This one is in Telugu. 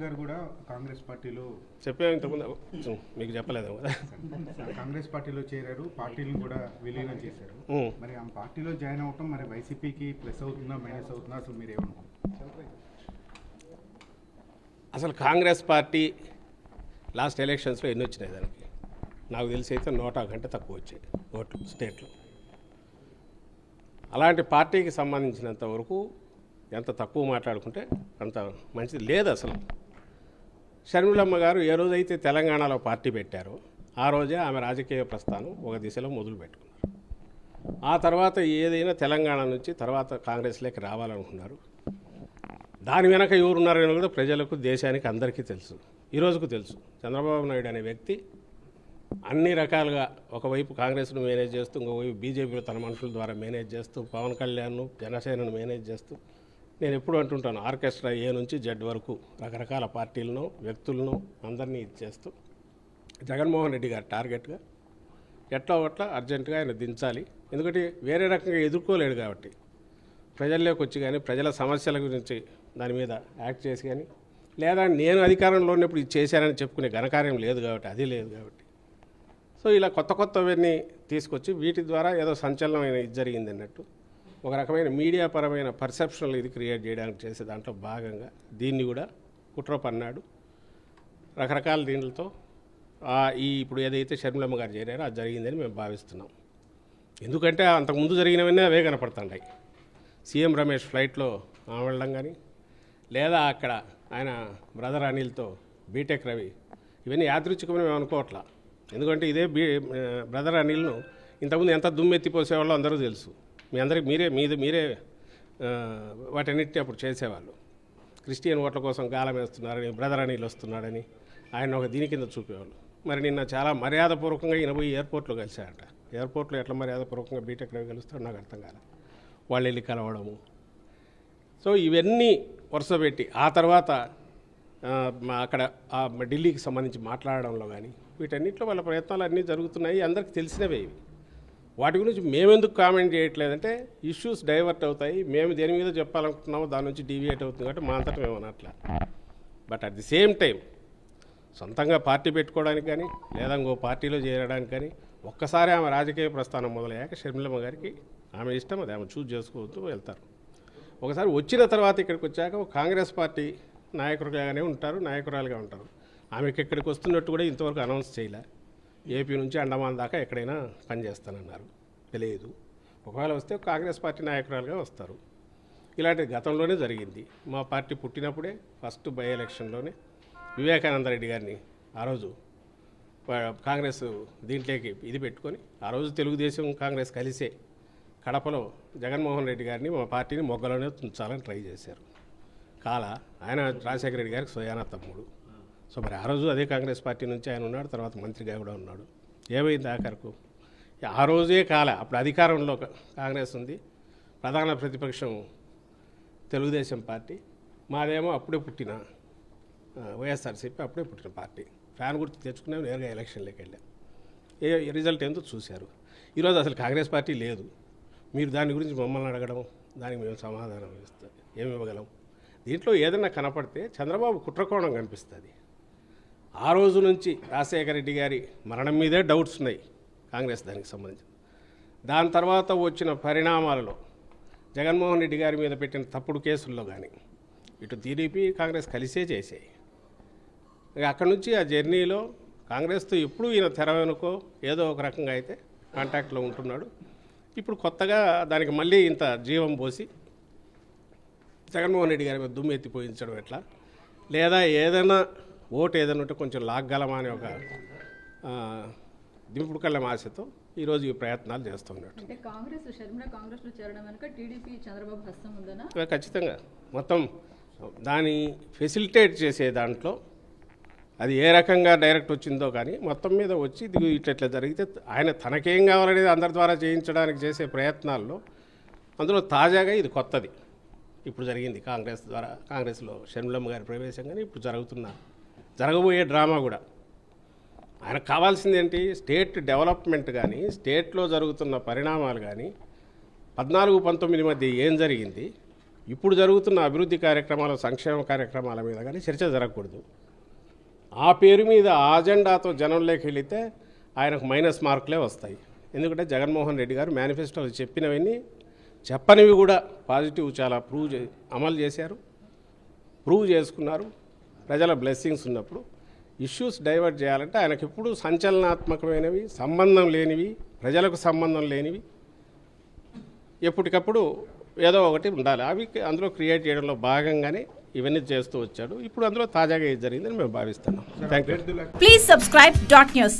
గారు కూడా కాంగ్రెస్ పార్టీలో చెప్పాను ఇంతకుముందు, మీకు చెప్పలేదు కదా. కాంగ్రెస్ పార్టీలో చేరారు, పార్టీని కూడా విలీనం చేశారు. మరి ఆ పార్టీలో జాయిన్ అవటం మరి వైసీపీకి ప్లస్ అవుతుందా మైనస్ అవుతుందా, అసలు మీరు ఏమనుకుంటున్నారు? అసలు కాంగ్రెస్ పార్టీ లాస్ట్ ఎలక్షన్స్లో ఎన్ని వచ్చినాయి దానికి? నాకు తెలిసి అయితే 100 కంటే తక్కువ వచ్చాయి ఓట్లు స్టేట్లో. అలాంటి పార్టీకి సంబంధించినంత వరకు ఎంత తక్కువ మాట్లాడుకుంటే అంత మంచిది లేదు. అసలు షర్మిలమ్మ గారు ఏ రోజైతే తెలంగాణలో పార్టీ పెట్టారో ఆ రోజే ఆమె రాజకీయ ప్రస్థానం ఒక దిశలో మొదలు పెట్టుకున్నారు. ఆ తర్వాత ఏదైనా తెలంగాణ నుంచి తర్వాత కాంగ్రెస్లోకి రావాలనుకున్నారు. దాని వెనక ఎవరున్నారని కూడా ప్రజలకు, దేశానికి అందరికీ తెలుసు. ఈరోజుకు తెలుసు. చంద్రబాబు నాయుడు అనే వ్యక్తి అన్ని రకాలుగా ఒకవైపు కాంగ్రెస్ను మేనేజ్ చేస్తూ, ఇంకోవైపు బీజేపీలో తన మనుషుల ద్వారా మేనేజ్ చేస్తూ, పవన్ కళ్యాణ్ను, జనసేనను మేనేజ్ చేస్తూ, నేను ఎప్పుడు అంటుంటాను, ఆర్కెస్ట్రా ఏ నుంచి జెడ్ వరకు రకరకాల పార్టీలను, వ్యక్తులను అందరినీ ఇచ్చేస్తూ జగన్మోహన్ రెడ్డి గారు టార్గెట్గా ఎట్లా ఒకట్లా అర్జెంటుగా ఆయన దించాలి. ఎందుకంటే వేరే రకంగా ఎదుర్కోలేడు కాబట్టి ప్రజల్లోకి వచ్చి కానీ ప్రజల సమస్యల గురించి దాని మీద యాక్ట్ చేసి కానీ, లేదా నేను అధికారంలో ఉన్నప్పుడు ఇది చేశానని చెప్పుకునే ఘనకార్యం లేదు కాబట్టి, అది లేదు కాబట్టి, సో ఇలా కొత్తవన్నీ తీసుకొచ్చి వీటి ద్వారా ఏదో సంచలనమైన ఇది జరిగింది అన్నట్టు ఒక రకమైన మీడియా పరమైన పర్సెప్షన్లు ఇది క్రియేట్ చేయడానికి చేసే దాంట్లో భాగంగా దీన్ని కూడా కుట్ర పన్నాడు. రకరకాల దీంట్లతో ఇప్పుడు ఏదైతే షర్మిలమ్మ గారు చేరారో అది జరిగిందని మేము భావిస్తున్నాం. ఎందుకంటే అంతకుముందు జరిగినవన్నీ అవే కనపడుతున్నాయి. సీఎం రమేష్ ఫ్లైట్లో వెళ్ళడం కానీ, లేదా అక్కడ ఆయన బ్రదర్ అనిల్తో బీటెక్ రవి, ఇవన్నీ యాదృచ్ఛికమని మేము అనుకోవట్లా. ఎందుకంటే ఇదే బ్రదర్ అనిల్ను ఇంతకుముందు ఎంత దుమ్మెత్తిపోసేవాళ్ళో అందరూ తెలుసు. మీ అందరికి మీరే వాటన్నిటి అప్పుడు చేసేవాళ్ళు. క్రిస్టియన్ ఓట్ల కోసం గాలం వేస్తున్నారని, బ్రదర్ అనిల్ వస్తున్నాడని ఆయన ఒక దీని కింద చూపేవాళ్ళు. మరి నిన్న చాలా మర్యాదపూర్వకంగా ఈయన పోయి ఎయిర్పోర్ట్లో కలిశారట. ఎయిర్పోర్ట్లో ఎట్లా మర్యాదపూర్వకంగా బీటెక్ రవి కలుస్తాడో నాకు అర్థం కాలే. వాళ్ళు వెళ్ళి కలవడము. సో ఇవన్నీ వరుసపెట్టి ఆ తర్వాత అక్కడ ఢిల్లీకి సంబంధించి మాట్లాడడంలో కానీ వీటన్నిటిలో వాళ్ళ ప్రయత్నాలు అన్నీ జరుగుతున్నాయి. అందరికీ తెలిసినవే ఇవి. వాటి గురించి మేమెందుకు కామెంట్ చేయట్లేదంటే ఇష్యూస్ డైవర్ట్ అవుతాయి. మేము దేని మీద చెప్పాలనుకుంటున్నామో దాని నుంచి డీవియేట్ అవుతుంది కాబట్టి మా అంతటా మేము అనట్లా. But at the same time సొంతంగా పార్టీ పెట్టుకోవడానికి కానీ, లేదా ఇంకో పార్టీలో చేరడానికి కానీ ఒక్కసారి ఆమె రాజకీయ ప్రస్థానం మొదలయ్యాక షర్మిలమ్మ గారికి ఆమె ఇష్టం, అది ఆమె చూజ్ చేసుకోవద్దు, వెళ్తారు. ఒకసారి వచ్చిన తర్వాత ఇక్కడికి వచ్చాక కాంగ్రెస్ పార్టీ నాయకులుగానే ఉంటారు, నాయకురాలుగా ఉంటారు. ఆమెకి ఇక్కడికి వస్తున్నట్టు కూడా ఇంతవరకు అనౌన్స్ చేయలే. ఏపీ నుంచి అండమాన్ దాకా ఎక్కడైనా పనిచేస్తానన్నారు, తెలియదు. ఒకవేళ వస్తే కాంగ్రెస్ పార్టీ నాయకురాలుగా వస్తారు. ఇలాంటి గతంలోనే జరిగింది. మా పార్టీ పుట్టినప్పుడే ఫస్ట్ బై ఎలక్షన్లోనే వివేకానంద రెడ్డి గారిని ఆ రోజు కాంగ్రెస్ దీంట్లోకి ఇది పెట్టుకొని, ఆ రోజు తెలుగుదేశం కాంగ్రెస్ కలిసే కడపలో జగన్మోహన్ రెడ్డి గారిని మా పార్టీని మొగ్గలోనే ఉంచాలని ట్రై చేశారు. ఆయన రాజశేఖర రెడ్డి గారికి స్వయానా తమ్ముడు. సో మరి ఆ రోజు అదే కాంగ్రెస్ పార్టీ నుంచి ఆయన ఉన్నాడు, తర్వాత మంత్రిగా కూడా ఉన్నాడు. ఏమైంది ఆఖరకు? ఆ రోజే అప్పుడు అధికారంలో కాంగ్రెస్ ఉంది, ప్రధాన ప్రతిపక్షం తెలుగుదేశం పార్టీ. మాదేమో అప్పుడే పుట్టిన వైఎస్ఆర్సీపీ, అప్పుడే పుట్టిన పార్టీ. ఫ్యాన్ గుర్తు తెచ్చుకున్నాము, నేరుగా ఎలక్షన్లోకి వెళ్ళాం. రిజల్ట్ ఏందో చూశారు. ఈరోజు అసలు కాంగ్రెస్ పార్టీ లేదు. మీరు దాని గురించి మమ్మల్ని అడగడం, దానికి మేము సమాధానం ఏమి ఇవ్వగలం? దీంట్లో ఏదైనా కనపడితే చంద్రబాబు కుట్రకోణం కనిపిస్తుంది. ఆ రోజు నుంచి రాజశేఖర రెడ్డి గారి మరణం మీదే డౌట్స్ ఉన్నాయి కాంగ్రెస్ దానికి సంబంధించి. దాని తర్వాత వచ్చిన పరిణామాలలో జగన్మోహన్ రెడ్డి గారి మీద పెట్టిన తప్పుడు కేసుల్లో కానీ ఇటు టీడీపీ కాంగ్రెస్ కలిసే చేసాయి. అక్కడి నుంచి ఆ జర్నీలో కాంగ్రెస్తో ఎప్పుడు ఈయన తెర వెనుకో ఏదో ఒక రకంగా అయితే కాంటాక్ట్లో ఉంటున్నాడు. ఇప్పుడు కొత్తగా దానికి మళ్ళీ ఇంత జీవం పోసి జగన్మోహన్ రెడ్డి గారి మీద దుమ్ము ఎత్తిపోయించడం ఎట్లా, లేదా ఏదైనా ఓటు ఏదైనా ఉంటే కొంచెం లాగ్గలమా అనే ఒక దింపుడు కళ్ళ ఆశతో ఈరోజు ఈ ప్రయత్నాలు చేస్తున్నట్టు. ఖచ్చితంగా మొత్తం దాన్ని ఫెసిలిటేట్ చేసే దాంట్లో అది ఏ రకంగా డైరెక్ట్ వచ్చిందో కానీ మొత్తం మీద వచ్చి ఇట్లా జరిగితే ఆయన తనకేం కావాలనేది అందరి ద్వారా చేయించడానికి చేసే ప్రయత్నాల్లో అందులో తాజాగా ఇది కొత్తది ఇప్పుడు జరిగింది. కాంగ్రెస్లో షర్మిలమ్మ గారి ప్రవేశం కానీ ఇప్పుడు జరగబోయే డ్రామా కూడా ఆయనకు కావాల్సింది ఏంటి? స్టేట్ డెవలప్మెంట్ కానీ, స్టేట్లో జరుగుతున్న పరిణామాలు కానీ, 14-19 మధ్య ఏం జరిగింది, ఇప్పుడు జరుగుతున్న అభివృద్ధి కార్యక్రమాలు సంక్షేమ కార్యక్రమాల మీద కానీ చర్చ జరగకూడదు. ఆ పేరు మీద ఆ అజెండాతో జనంలోకి వెళితే ఆయనకు మైనస్ మార్కులే వస్తాయి. ఎందుకంటే జగన్మోహన్ రెడ్డి గారు మేనిఫెస్టోలో చెప్పినవన్నీ చెప్పనివి కూడా పాజిటివ్ చాలా అమలు చేశారు, ప్రూవ్ చేసుకున్నారు. ప్రజల బ్లెస్సింగ్స్ ఉన్నప్పుడు ఇష్యూస్ డైవర్ట్ చేయాలంటే ఆయనకు ఎప్పుడు సంచలనాత్మకమైనవి, సంబంధం లేనివి, ప్రజలకు సంబంధం లేనివి ఎప్పటికప్పుడు ఏదో ఒకటి ఉండాలి. అవి అందులో క్రియేట్ చేయడంలో భాగంగానే ఇవన్నీ చేస్తూ వచ్చాడు. ఇప్పుడు అందులో తాజాగా ఏది జరిగిందని మేము భావిస్తున్నాం. Thank you. Please subscribe Dot News.